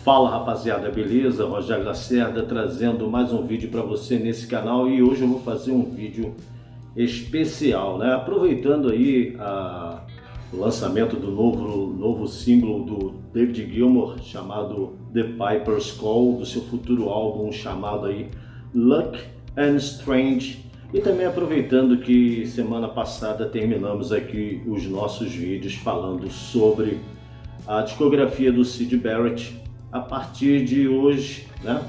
Fala rapaziada, beleza? Rogério Lacerda trazendo mais um vídeo para você nesse canal e hoje eu vou fazer um vídeo especial, né? Aproveitando aí o lançamento do novo single do David Gilmour chamado The Piper's Call, do seu futuro álbum chamado aí Luck and Strange, e também aproveitando que semana passada terminamos aqui os nossos vídeos falando sobre a discografia do Syd Barrett. A partir de hoje, né,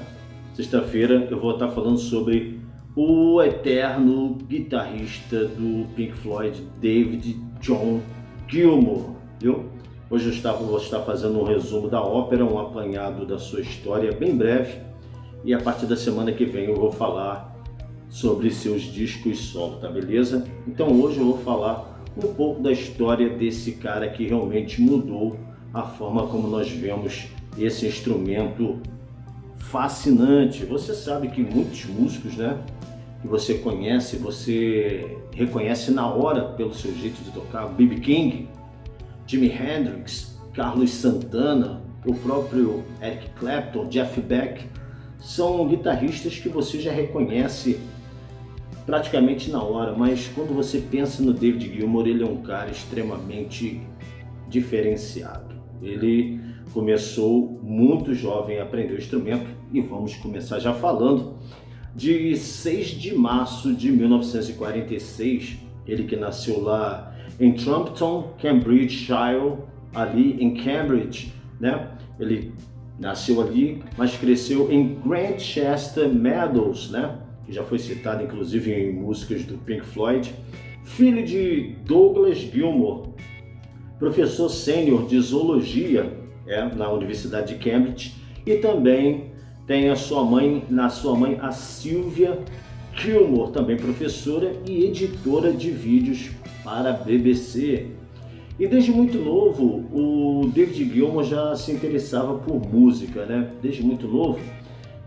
sexta-feira, eu vou estar falando sobre o eterno guitarrista do Pink Floyd, David John Gilmour, viu? Hoje vou estar fazendo um resumo da ópera, um apanhado da sua história bem breve, e a partir da semana que vem eu vou falar sobre seus discos solo, tá beleza? Então hoje eu vou falar um pouco da história desse cara que realmente mudou a forma como nós vemos esse instrumento fascinante. Você sabe que muitos músicos, né, que você conhece, você reconhece na hora pelo seu jeito de tocar, B.B. King, Jimi Hendrix, Carlos Santana, o próprio Eric Clapton, Jeff Beck, são guitarristas que você já reconhece praticamente na hora, mas quando você pensa no David Gilmour, ele é um cara extremamente diferenciado. Ele começou muito jovem a aprender o instrumento e vamos começar já falando de 6 de março de 1946, ele que nasceu lá em Trumpton, Cambridgeshire, ali em Cambridge, né? Ele nasceu ali, mas cresceu em Grantchester Meadows, né? Que já foi citado inclusive em músicas do Pink Floyd. Filho de Douglas Gilmour, professor sênior de zoologia na Universidade de Cambridge, e também tem a sua mãe a Sylvia Gilmour, também professora e editora de vídeos para a BBC. E desde muito novo o David Gilmour já se interessava por música, né? Desde muito novo.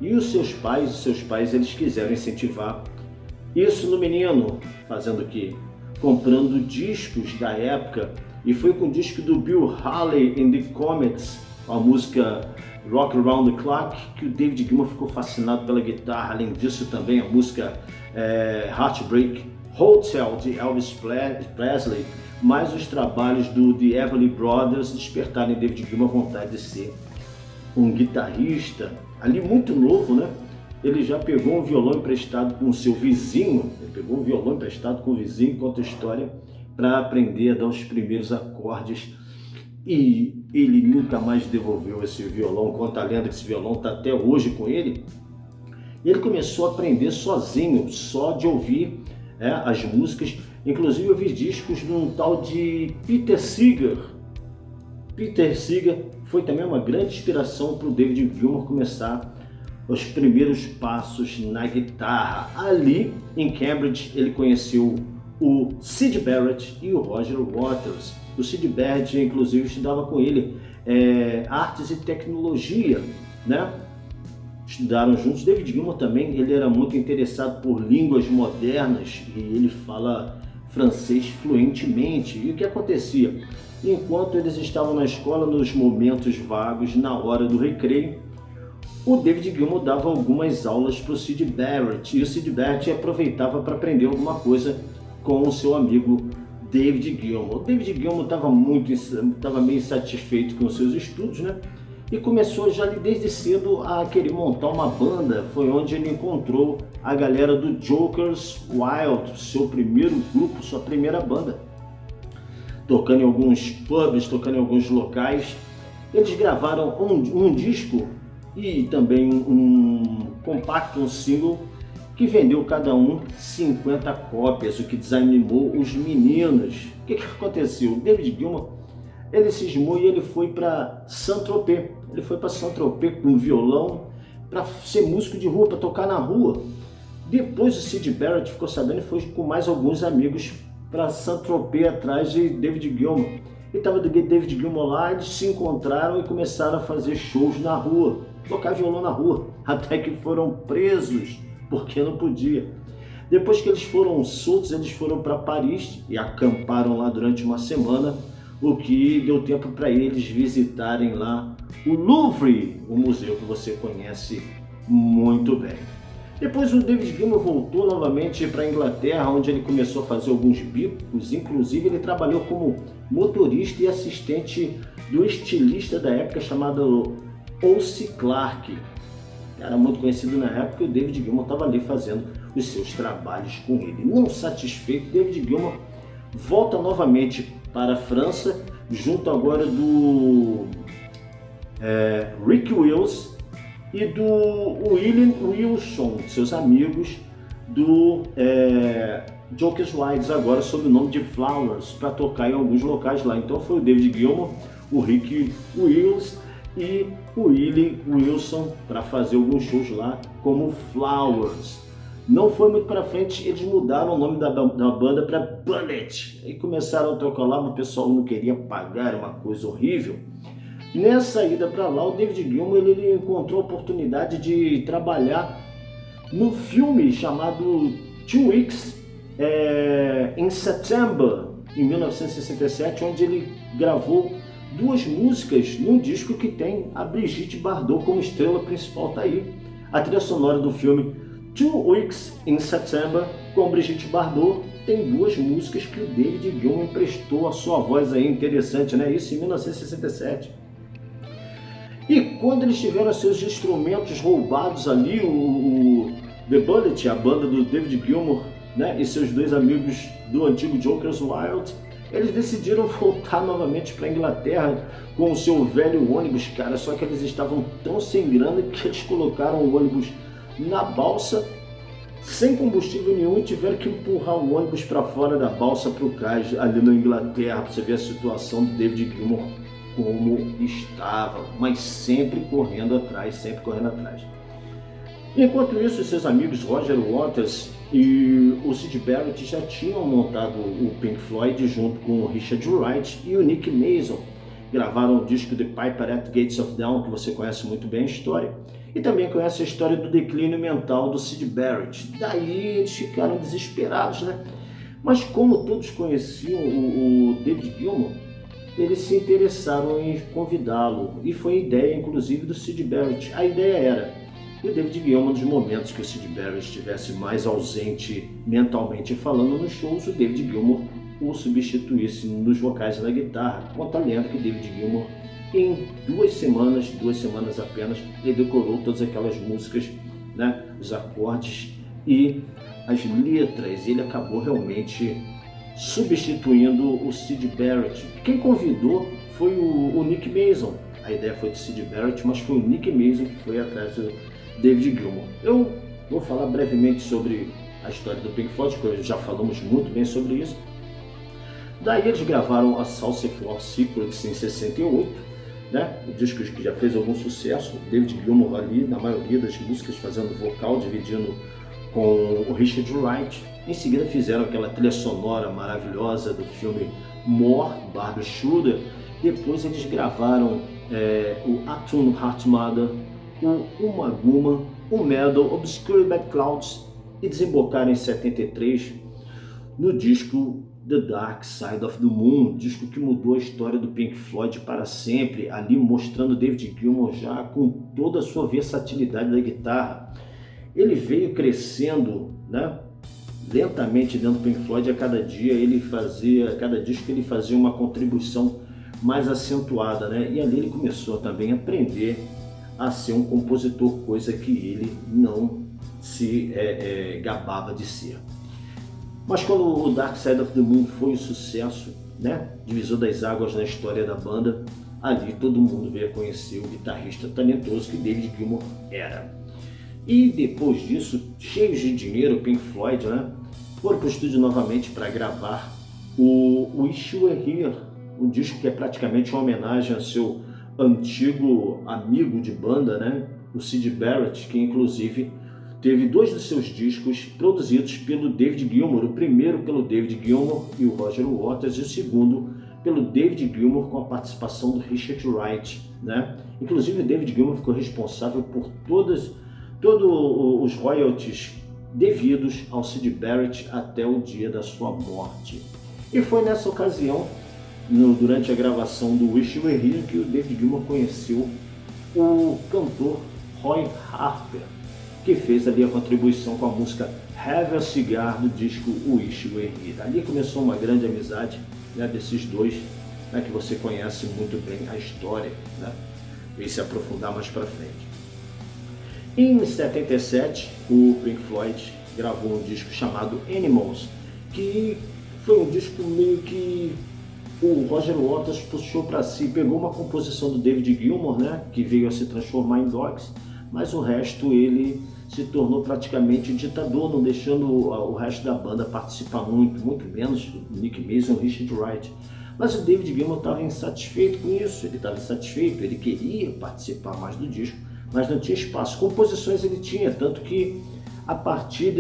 E os seus pais eles quiseram incentivar isso no menino, fazendo o quê? Comprando discos da época. E foi com o disco do Bill Haley and the Comets, a música Rock Around the Clock, que o David Gilmour ficou fascinado pela guitarra. Além disso, também a música Heartbreak Hotel, de Elvis Presley, mais os trabalhos do The Everly Brothers despertaram em David Gilmour a vontade de ser um guitarrista. Ali muito novo, né? Ele já pegou um violão emprestado com o seu vizinho, conta a história, para aprender a dar os primeiros acordes, e ele nunca mais devolveu esse violão. Conta a lenda que esse violão está até hoje com ele. E ele começou a aprender sozinho, só de ouvir as músicas. Inclusive eu vi discos de um tal de Peter Seeger. Peter Seeger foi também uma grande inspiração para o David Gilmour começar os primeiros passos na guitarra. Ali em Cambridge ele conheceu o Syd Barrett e o Roger Waters. O Syd Barrett inclusive estudava com ele artes e tecnologia, né? Estudaram juntos. David Gilmour também, ele era muito interessado por línguas modernas e ele fala francês fluentemente. E o que acontecia? Enquanto eles estavam na escola, nos momentos vagos, na hora do recreio, o David Gilmour dava algumas aulas para o Syd Barrett, e o Syd Barrett aproveitava para aprender alguma coisa com o seu amigo David Gilmour. O David Gilmour estava meio insatisfeito com os seus estudos, né? E começou já desde cedo a querer montar uma banda. Foi onde ele encontrou a galera do Jokers Wild, seu primeiro grupo, sua primeira banda. Tocando em alguns pubs, tocando em alguns locais. Eles gravaram um disco e também um compacto, um single, que vendeu cada um 50 cópias, o que desanimou os meninos. O que aconteceu? O David Gilmour, ele cismou e ele foi para Saint-Tropez. Ele foi para Saint-Tropez com um violão para ser músico de rua, para tocar na rua. Depois o Syd Barrett ficou sabendo e foi com mais alguns amigos para Saint-Tropez atrás de David Gilmour. E estava David Gilmour lá, eles se encontraram e começaram a fazer shows na rua, tocar violão na rua, até que foram presos porque não podia. Depois que eles foram soltos, eles foram para Paris e acamparam lá durante uma semana. o que deu tempo para eles visitarem lá o Louvre, o museu que você conhece muito bem. Depois o David Gilmour voltou novamente para a Inglaterra, onde ele começou a fazer alguns bicos, inclusive ele trabalhou como motorista e assistente do estilista da época chamado O.C. Clarke. Era muito conhecido na época e o David Gilmour estava ali fazendo os seus trabalhos com ele. Não satisfeito, David Gilmour volta novamente para a França, junto agora do Rick Wills e do William Wilson, seus amigos do Jokers Wild, agora sob o nome de Flowers, para tocar em alguns locais lá. Então foi o David Gilmour, o Rick Wills e o William Wilson para fazer alguns shows lá como Flowers. Não foi muito para frente, eles mudaram o nome da banda para Bullet e começaram a tocar lá, mas o pessoal não queria pagar, uma coisa horrível. Nessa ida para lá, o David Gilmour ele encontrou a oportunidade de trabalhar no filme chamado 2 Weeks in September, em 1967, onde ele gravou 2 músicas num disco que tem a Brigitte Bardot como estrela principal. Tá aí a trilha sonora do filme 2 Weeks in September com Brigitte Bardot. Tem 2 músicas que o David Gilmour emprestou a sua voz aí, interessante, né? Isso em 1967. E quando eles tiveram seus instrumentos roubados ali, o The Bullet, a banda do David Gilmour, né, e seus 2 amigos do antigo Jokers Wild, eles decidiram voltar novamente para a Inglaterra com o seu velho ônibus, cara. Só que eles estavam tão sem grana que eles colocaram o ônibus na balsa, sem combustível nenhum, e tiveram que empurrar o ônibus para fora da balsa para o cais ali na Inglaterra, para você ver a situação do David Gilmour como estava, mas sempre correndo atrás, sempre correndo atrás. Enquanto isso, seus amigos Roger Waters e o Syd Barrett já tinham montado o Pink Floyd junto com o Richard Wright e o Nick Mason. Gravaram o disco The Piper at Gates of Dawn, que você conhece muito bem a história, e também conhece a história do declínio mental do Syd Barrett. Daí eles ficaram desesperados, né? Mas como todos conheciam o David Gilmour, eles se interessaram em convidá-lo, e foi ideia inclusive do Syd Barrett. A ideia era que o David Gilmour, nos momentos que o Syd Barrett estivesse mais ausente mentalmente falando nos shows, o David Gilmour o substituísse nos vocais e na guitarra, com o talento que David Gilmour, em 2 semanas apenas, ele decorou todas aquelas músicas, né, os acordes e as letras. Ele acabou realmente substituindo o Syd Barrett. Quem convidou foi o Nick Mason. A ideia foi do Syd Barrett, mas foi o Nick Mason que foi atrás do David Gilmour. Eu vou falar brevemente sobre a história do Pink Floyd, porque já falamos muito bem sobre isso. Daí eles gravaram a Saucer of Secrets em 68, né? O disco que já fez algum sucesso. David Gilmour ali, na maioria das músicas, fazendo vocal, dividindo com o Richard Wright. Em seguida fizeram aquela trilha sonora maravilhosa do filme More, Barbra Schroeder. Depois eles gravaram o Attune Heart Mother, o Uma Guma, o Meadow, Obscure Bad Clouds, e desembocaram em 73 no disco The Dark Side of the Moon, disco que mudou a história do Pink Floyd para sempre, ali mostrando David Gilmour já com toda a sua versatilidade da guitarra. Ele veio crescendo, né, lentamente dentro do Pink Floyd. A cada disco ele fazia uma contribuição mais acentuada, né? E ali ele começou também a aprender a ser um compositor, coisa que ele não se gabava de ser. Mas quando o Dark Side of the Moon foi um sucesso, né, divisor das águas na história da banda, ali todo mundo veio a conhecer o guitarrista talentoso que David Gilmour era. E depois disso, cheios de dinheiro, o Pink Floyd, né, foram para o estúdio novamente para gravar o Wish You Were Here, um disco que é praticamente uma homenagem ao seu antigo amigo de banda, né, o Syd Barrett, que inclusive teve 2 dos seus discos produzidos pelo David Gilmour, o primeiro pelo David Gilmour e o Roger Waters, e o segundo pelo David Gilmour com a participação do Richard Wright, né? Inclusive o David Gilmour ficou responsável por todos os royalties devidos ao Syd Barrett até o dia da sua morte. E foi nessa ocasião durante a gravação do Wish You Were Here que o David Gilmour conheceu o cantor Roy Harper, que fez ali a contribuição com a música Have a Cigar do disco Wish You Were Here. Ali começou uma grande amizade, né, desses dois, né, que você conhece muito bem a história, né, e se aprofundar mais para frente. Em 77, o Pink Floyd gravou um disco chamado Animals, que foi um disco meio que o Roger Waters puxou para si, pegou uma composição do David Gilmour, né, que veio a se transformar em Dogs, mas o resto ele se tornou praticamente ditador, não deixando o resto da banda participar muito menos o Nick Mason e o Richard Wright. Mas o David Gilmour estava insatisfeito com isso, ele estava insatisfeito, ele queria participar mais do disco, mas não tinha espaço. Composições ele tinha, tanto que a partir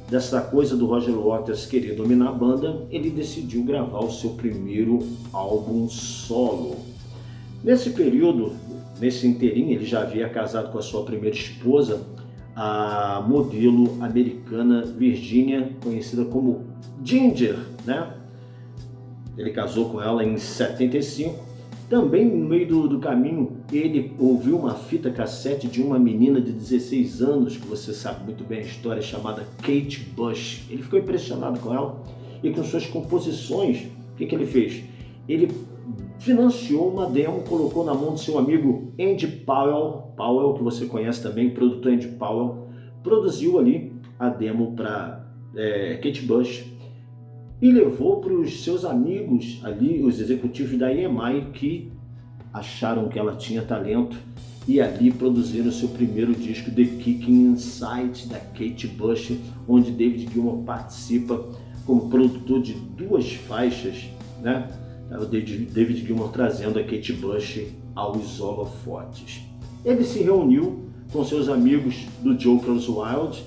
dessa coisa do Roger Waters querer dominar a banda, ele decidiu gravar o seu primeiro álbum solo. Nesse período, nesse inteirinho, ele já havia casado com a sua primeira esposa, a modelo americana Virginia, conhecida como Ginger, né? Ele casou com ela em 75. Também no meio do caminho, ele ouviu uma fita cassete de uma menina de 16 anos, que você sabe muito bem a história, chamada Kate Bush. Ele ficou impressionado com ela e com suas composições. O que ele fez? Ele financiou uma demo, colocou na mão do seu amigo Andy Powell, que você conhece também, o produtor Andy Powell, produziu ali a demo para Kate Bush e levou para os seus amigos ali, os executivos da EMI, que acharam que ela tinha talento e ali produziram o seu primeiro disco, The Kicking Inside, da Kate Bush, onde David Gilmour participa como produtor de 2 faixas, né? O David Gilmour trazendo a Kate Bush aos holofotes. Ele se reuniu com seus amigos do Jokers Wild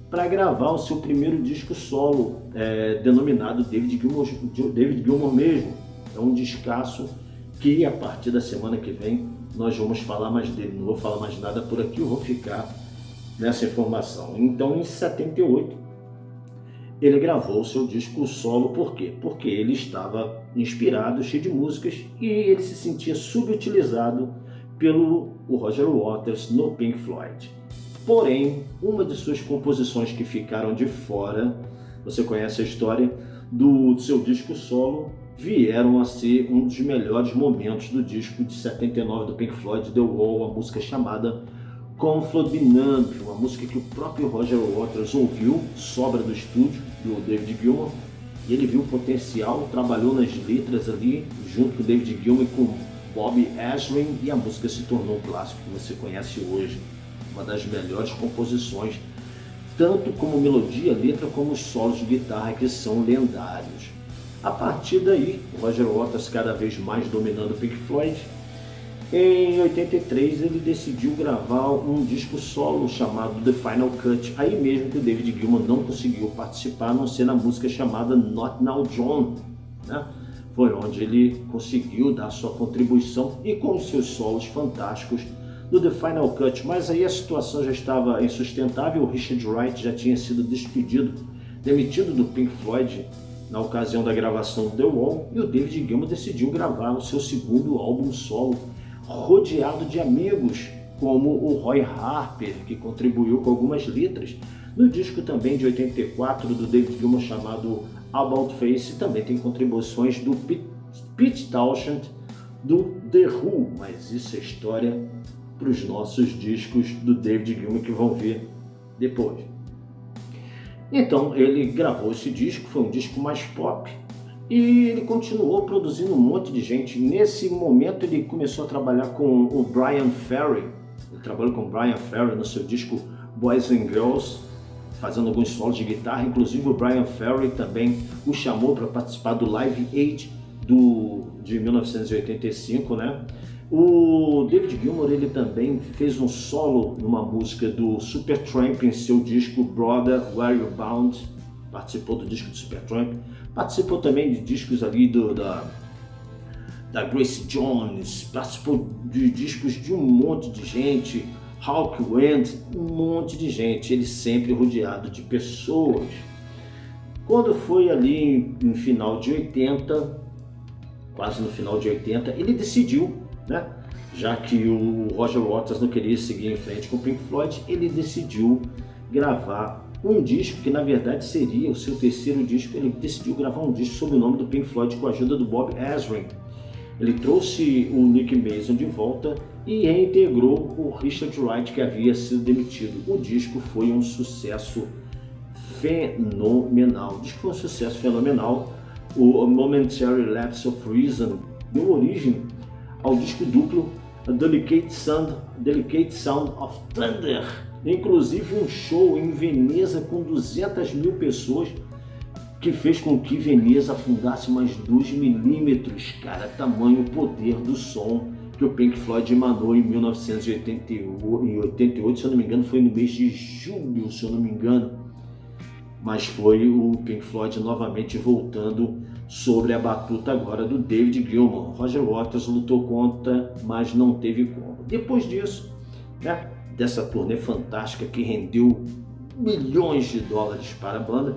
para gravar o seu primeiro disco solo, denominado David Gilmour mesmo. É um discaço que a partir da semana que vem nós vamos falar mais dele. Não vou falar mais nada por aqui, eu vou ficar nessa informação. Então, em 78, ele gravou o seu disco solo. Por quê? Porque ele estava inspirado, cheio de músicas, e ele se sentia subutilizado pelo Roger Waters no Pink Floyd. Porém, uma de suas composições que ficaram de fora, você conhece a história, do seu disco solo, vieram a ser um dos melhores momentos do disco de 79 do Pink Floyd, The Wall, a música chamada Confidant, uma música que o próprio Roger Waters ouviu, sobra do estúdio do David Gilmour, e ele viu o potencial, trabalhou nas letras ali, junto com o David Gilmour e com Bobby Asrin, e a música se tornou um clássico que você conhece hoje. Uma das melhores composições, tanto como melodia, letra, como os solos de guitarra, que são lendários. A partir daí, o Roger Waters cada vez mais dominando o Pink Floyd. Em 83 ele decidiu gravar um disco solo chamado The Final Cut, aí mesmo que o David Gilmour não conseguiu participar, a não ser na música chamada Not Now John, né? Foi onde ele conseguiu dar sua contribuição e com os seus solos fantásticos do The Final Cut, mas aí a situação já estava insustentável. O Richard Wright já tinha sido demitido do Pink Floyd na ocasião da gravação do The Wall, e o David Gilmour decidiu gravar o seu segundo álbum solo, rodeado de amigos como o Roy Harper, que contribuiu com algumas letras. No disco também de 84 do David Gilmour chamado About Face, também tem contribuições do Pete Townshend do The Who, mas isso é história para os nossos discos do David Gilmour que vão vir depois. Então ele gravou esse disco, foi um disco mais pop, e ele continuou produzindo um monte de gente. Nesse momento ele começou a trabalhar com o Bryan Ferry. Ele trabalhou com o Bryan Ferry no seu disco Boys and Girls, fazendo alguns solos de guitarra. Inclusive o Bryan Ferry também o chamou para participar do Live Aid de 1985, né? O David Gilmour ele também fez um solo numa música do Supertramp em seu disco Brother, Where You Bound. Participou do disco do Supertramp. Participou também de discos ali da Grace Jones. Participou de discos de um monte de gente. Hawkwind, um monte de gente. Ele sempre rodeado de pessoas. Quando foi ali em final de 80, quase no final de 80, ele decidiu, né, já que o Roger Waters não queria seguir em frente com o Pink Floyd, ele decidiu gravar um disco que na verdade seria o seu terceiro disco. Ele decidiu gravar um disco sob o nome do Pink Floyd com a ajuda do Bob Ezrin. Ele trouxe o Nick Mason de volta e reintegrou o Richard Wright, que havia sido demitido. O disco foi um sucesso fenomenal. O disco foi um sucesso fenomenal. O Momentary Lapse of Reason deu origem ao disco duplo A Delicate Sound of Thunder. Inclusive um show em Veneza com 200 mil pessoas, que fez com que Veneza afundasse mais 2 milímetros, cara, tamanho poder do som que o Pink Floyd emanou em 1988, se eu não me engano, foi no mês de julho, se eu não me engano, mas foi o Pink Floyd novamente voltando sobre a batuta agora do David Gilmour. Roger Waters lutou contra, mas não teve como. Depois disso, né, dessa turnê fantástica que rendeu milhões de dólares para a banda,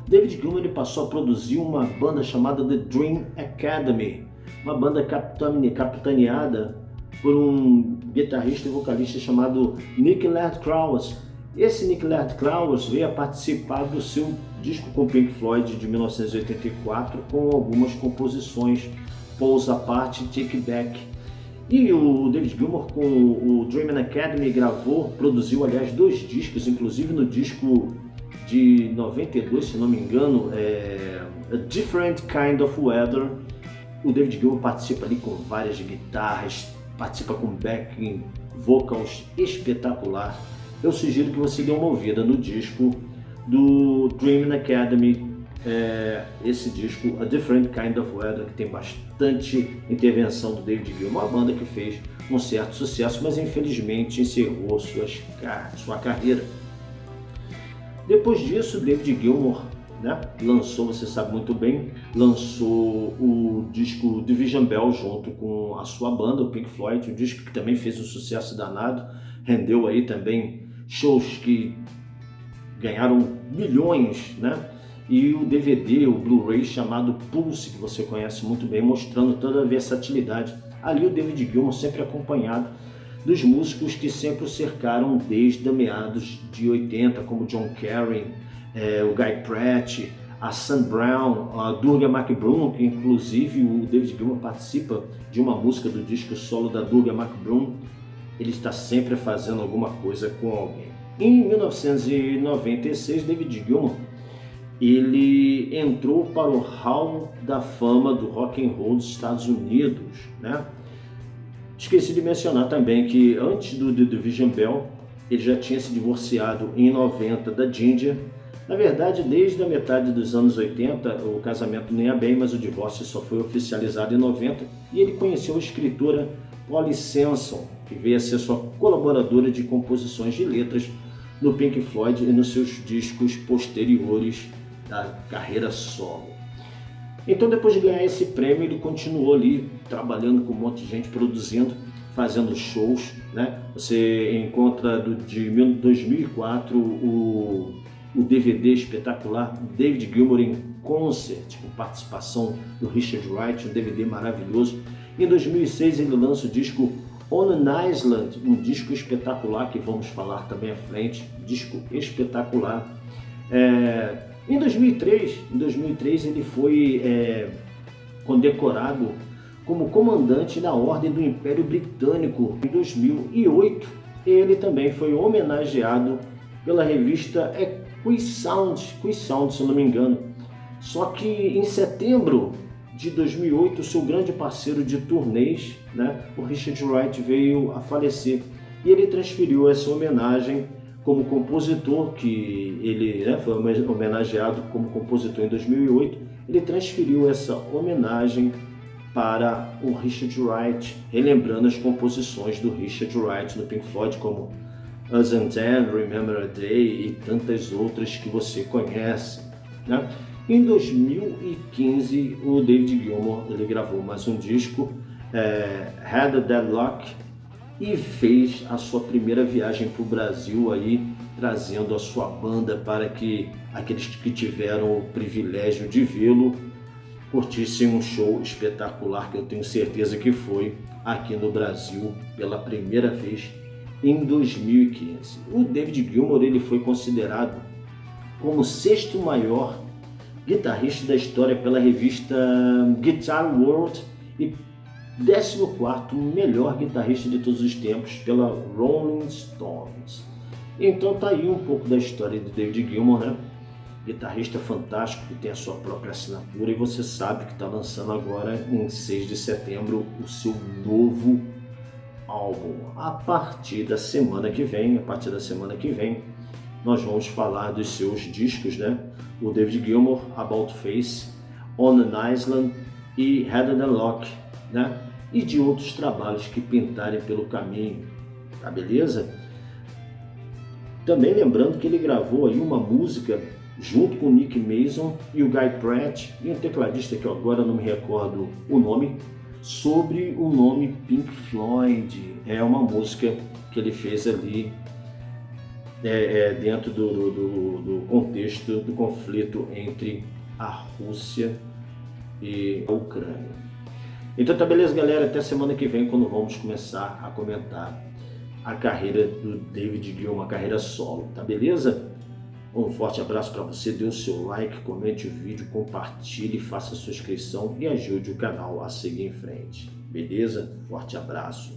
David Gilmour ele passou a produzir uma banda chamada The Dream Academy, uma banda capitaneada por um guitarrista e vocalista chamado Nick Laird-Crowes. Esse Nick Laird-Crowes veio a participar do seu disco com Pink Floyd de 1984 com algumas composições, Pulse Apart e Take Back. E o David Gilmour com o Dream Academy produziu aliás 2 discos, inclusive no disco de 92, se não me engano, A Different Kind of Weather. O David Gilmour participa ali com várias guitarras, participa com backing vocals espetacular. Eu sugiro que você dê uma ouvida no disco do Dream Academy, esse disco A Different Kind of Weather, que tem bastante intervenção do David Gilmour, uma banda que fez um certo sucesso, mas infelizmente encerrou sua carreira. Depois disso, David Gilmour, né, lançou, você sabe muito bem, lançou o disco Division Bell junto com a sua banda, o Pink Floyd, um disco que também fez um sucesso danado, rendeu aí também shows que ganharam milhões, né? E o DVD, o Blu-ray chamado Pulse, que você conhece muito bem, mostrando toda a versatilidade. Ali o David Gilmour sempre acompanhado dos músicos que sempre o cercaram desde meados de 80, como John Cary, o Guy Pratt, a Sam Brown, a Durga McBroom, que inclusive o David Gilmour participa de uma música do disco solo da Durga McBroom. Ele está sempre fazendo alguma coisa com alguém. Em 1996, David Gilmour ele entrou para o Hall da Fama do Rock and Roll dos Estados Unidos, né? Esqueci de mencionar também que antes do The Division Bell, ele já tinha se divorciado em 90 da Ginger. Na verdade, desde a metade dos anos 80, o casamento não ia bem, mas o divórcio só foi oficializado em 90, e ele conheceu a escritora Polly Samson, que veio a ser sua colaboradora de composições de letras no Pink Floyd e nos seus discos posteriores da carreira solo. Então, depois de ganhar esse prêmio, ele continuou ali trabalhando com um monte de gente, produzindo, fazendo shows, né? Você encontra de 2004 o DVD espetacular David Gilmour em Concert, com participação do Richard Wright, um DVD maravilhoso. Em 2006 ele lança o disco On an Island, um disco espetacular que vamos falar também à frente, disco espetacular. Em 2003 ele foi condecorado como comandante da Ordem do Império Britânico. Em 2008 ele também foi homenageado pela revista Quiz Sound, se eu não me engano. Só que em setembro de 2008, seu grande parceiro de turnês, né, o Richard Wright, veio a falecer. E ele transferiu essa homenagem como compositor, que ele foi homenageado como compositor em 2008, ele transferiu essa homenagem para o Richard Wright, relembrando as composições do Richard Wright no Pink Floyd, como Us and Then, Remember a Day e tantas outras que você conhece, né? Em 2015, o David Gilmour ele gravou mais um disco, Had a Deadlock, e fez a sua primeira viagem para o Brasil, aí, trazendo a sua banda para que aqueles que tiveram o privilégio de vê-lo curtissem um show espetacular que eu tenho certeza que foi aqui no Brasil pela primeira vez em 2015. O David Gilmour ele foi considerado como o sexto maior guitarrista da história pela revista Guitar World e 14º melhor guitarrista de todos os tempos pela Rolling Stones. Então tá aí um pouco da história de David Gilmour, né? Guitarrista fantástico que tem a sua própria assinatura, e você sabe que está lançando agora em 6 de setembro o seu novo álbum. A partir da semana que vem, nós vamos falar dos seus discos, né? O David Gilmour, About Face, On an Island e Head and Lock, né? E de outros trabalhos que pintarem pelo caminho, tá beleza? Também lembrando que ele gravou aí uma música junto com o Nick Mason e o Guy Pratt e um tecladista que eu agora não me recordo o nome, sobre o nome Pink Floyd. É uma música que ele fez ali dentro do contexto do conflito entre a Rússia e a Ucrânia. Então tá beleza, galera, até semana que vem, quando vamos começar a comentar a carreira do David Gilmour, a carreira solo, tá beleza? Um forte abraço para você, dê o seu like, comente o vídeo, compartilhe, faça a sua inscrição e ajude o canal a seguir em frente. Beleza? Forte abraço.